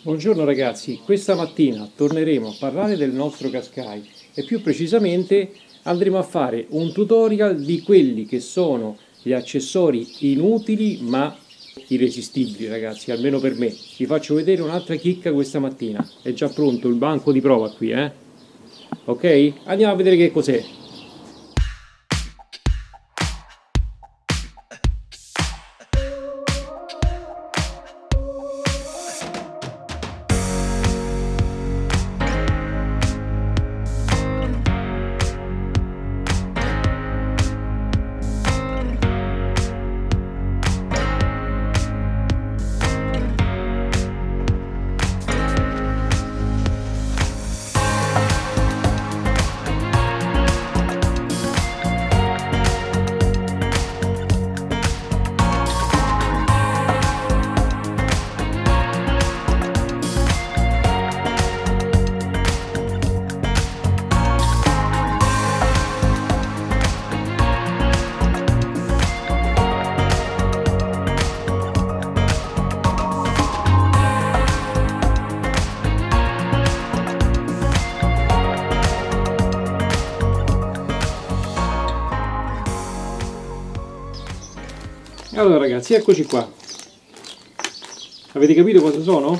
Buongiorno ragazzi, questa mattina torneremo a parlare del nostro Qashqai e più precisamente andremo a fare un tutorial di quelli che sono gli accessori inutili ma irresistibili ragazzi, almeno per me. Vi faccio vedere un'altra chicca questa mattina, è già pronto il banco di prova qui, Ok? Andiamo a vedere che cos'è. Allora ragazzi, eccoci qua. Avete capito cosa sono?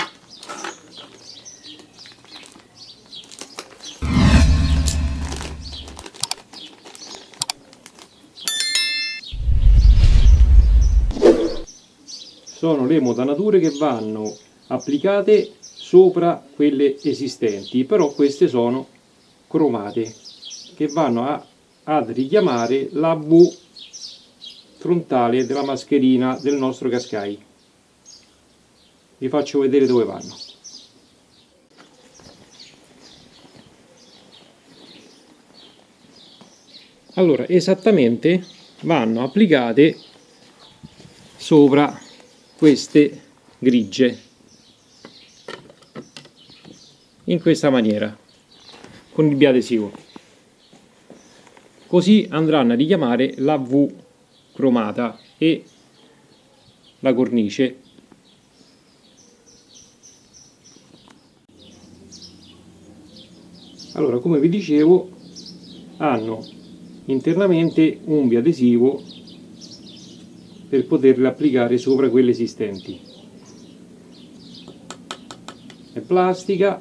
Sono le modanature che vanno applicate sopra quelle esistenti, però queste sono cromate, che vanno ad richiamare la V frontale della mascherina del nostro Qashqai. Vi faccio vedere dove vanno. Allora, esattamente vanno applicate sopra queste grigie in questa maniera con il biadesivo, così andranno a richiamare la V cromata e la cornice. Allora, come vi dicevo, hanno internamente un biadesivo per poterle applicare sopra quelle esistenti. È plastica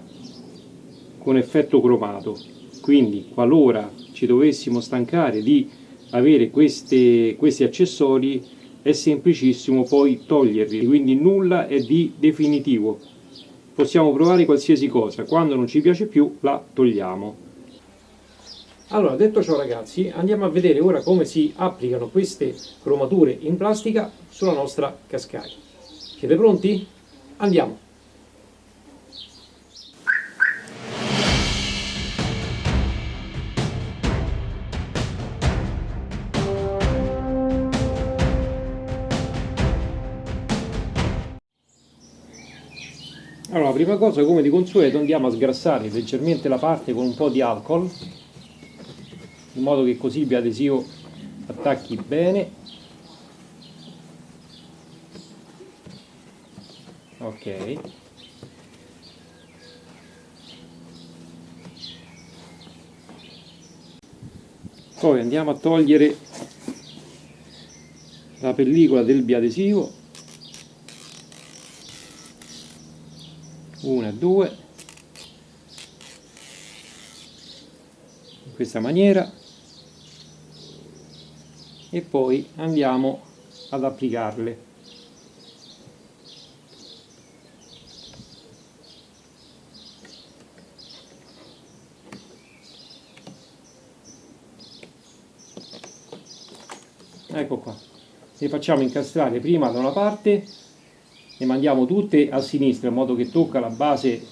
con effetto cromato, quindi qualora ci dovessimo stancare di avere questi accessori è semplicissimo poi toglierli, quindi nulla è di definitivo. Possiamo provare qualsiasi cosa, quando non ci piace più la togliamo. Allora, detto ciò ragazzi, andiamo a vedere ora come si applicano queste cromature in plastica sulla nostra Qashqai. Siete pronti? Andiamo! Allora, la prima cosa, come di consueto, andiamo a sgrassare leggermente la parte con un po' di alcol, in modo che così il biadesivo attacchi bene. Ok. Poi andiamo a togliere la pellicola del biadesivo. 1 e 2 in questa maniera e poi andiamo ad applicarle. Ecco qua, le facciamo incastrare prima da una parte, le mandiamo tutte a sinistra in modo che tocca la base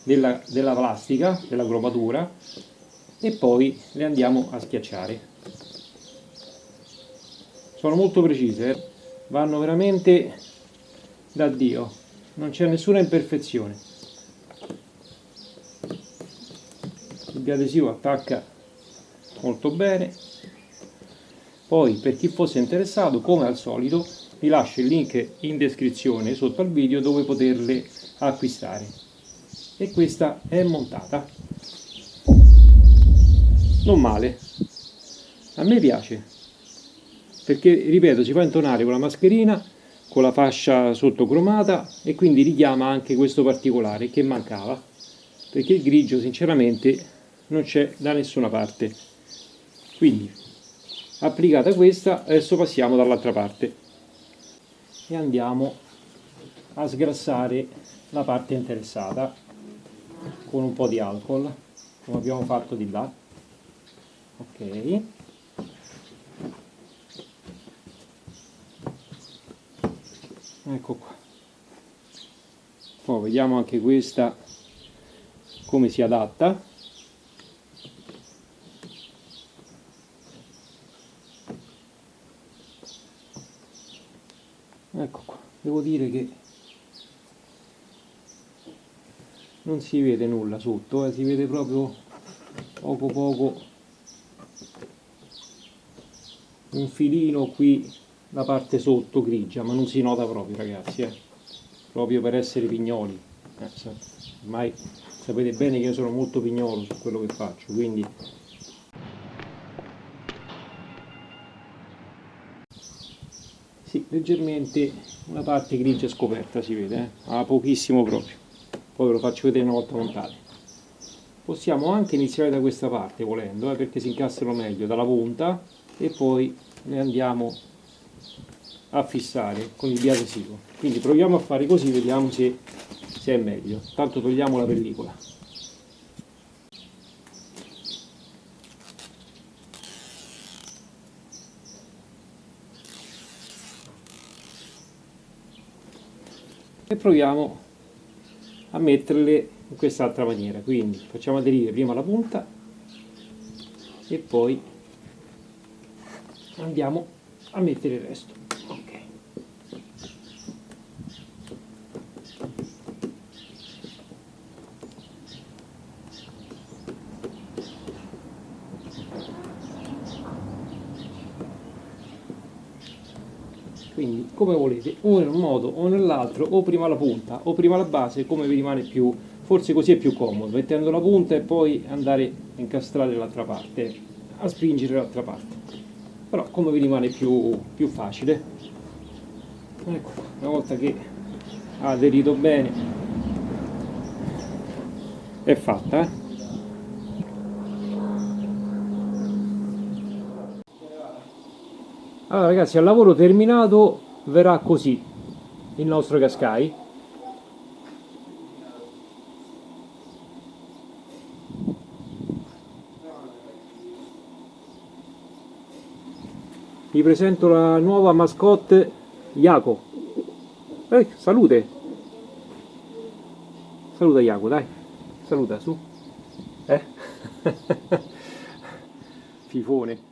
della plastica, della cromatura, e poi le andiamo a schiacciare. Sono molto precise, vanno veramente da Dio, non c'è nessuna imperfezione. Il biadesivo attacca molto bene. Poi, per chi fosse interessato, come al solito, vi lascio il link in descrizione sotto al video dove poterle acquistare. E questa è montata, non male, a me piace, perché ripeto, si fa intonare con la mascherina, con la fascia sotto cromata, e quindi richiama anche questo particolare che mancava, perché il grigio sinceramente non c'è da nessuna parte. Quindi applicata questa, adesso passiamo dall'altra parte e andiamo a sgrassare la parte interessata con un po' di alcol, come abbiamo fatto di là. Ok, ecco qua. Poi vediamo anche questa come si adatta. Ecco qua, devo dire che non si vede nulla sotto, si vede proprio poco poco un filino qui, la parte sotto grigia, ma non si nota proprio, ragazzi, proprio per essere pignoli. Ormai sapete bene che io sono molto pignolo su quello che faccio, quindi sì, leggermente una parte grigia scoperta si vede, pochissimo proprio. Poi ve lo faccio vedere una volta montate. Possiamo anche iniziare da questa parte volendo, perché si incastrano meglio, dalla punta, e poi ne andiamo a fissare con il biadesivo. Quindi proviamo a fare così, vediamo se è meglio. Tanto togliamo la pellicola. E proviamo a metterle in quest'altra maniera. Quindi facciamo aderire prima la punta e poi andiamo a mettere il resto. Ok. Quindi come volete, o in un modo o nell'altro, o prima la punta o prima la base, come vi rimane più, forse così è più comodo, mettendo la punta e poi andare a incastrare l'altra parte, a spingere l'altra parte. Però come vi rimane più facile. Ecco, una volta che ha aderito bene è fatta. Allora ragazzi, al lavoro terminato verrà così il nostro cascai. Vi presento la nuova mascotte Iaco. Salute! Saluta Iaco, dai. Saluta, su. Fifone.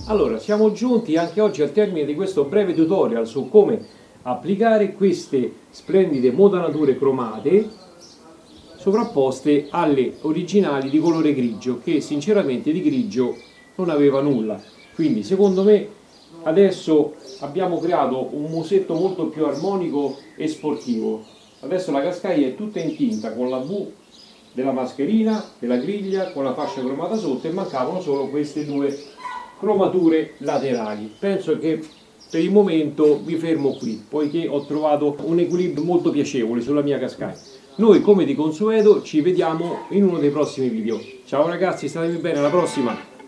Allora, siamo giunti anche oggi al termine di questo breve tutorial su come applicare queste splendide modanature cromate sovrapposte alle originali di colore grigio, che sinceramente di grigio non aveva nulla. Quindi secondo me adesso abbiamo creato un musetto molto più armonico e sportivo. Adesso la cascaglia è tutta in tinta con la V della mascherina, della griglia con la fascia cromata sotto, e mancavano solo queste due cromature laterali. Penso che per il momento mi fermo qui, poiché ho trovato un equilibrio molto piacevole sulla mia Qashqai. Noi, come di consueto, ci vediamo in uno dei prossimi video. Ciao ragazzi, statemi bene, alla prossima!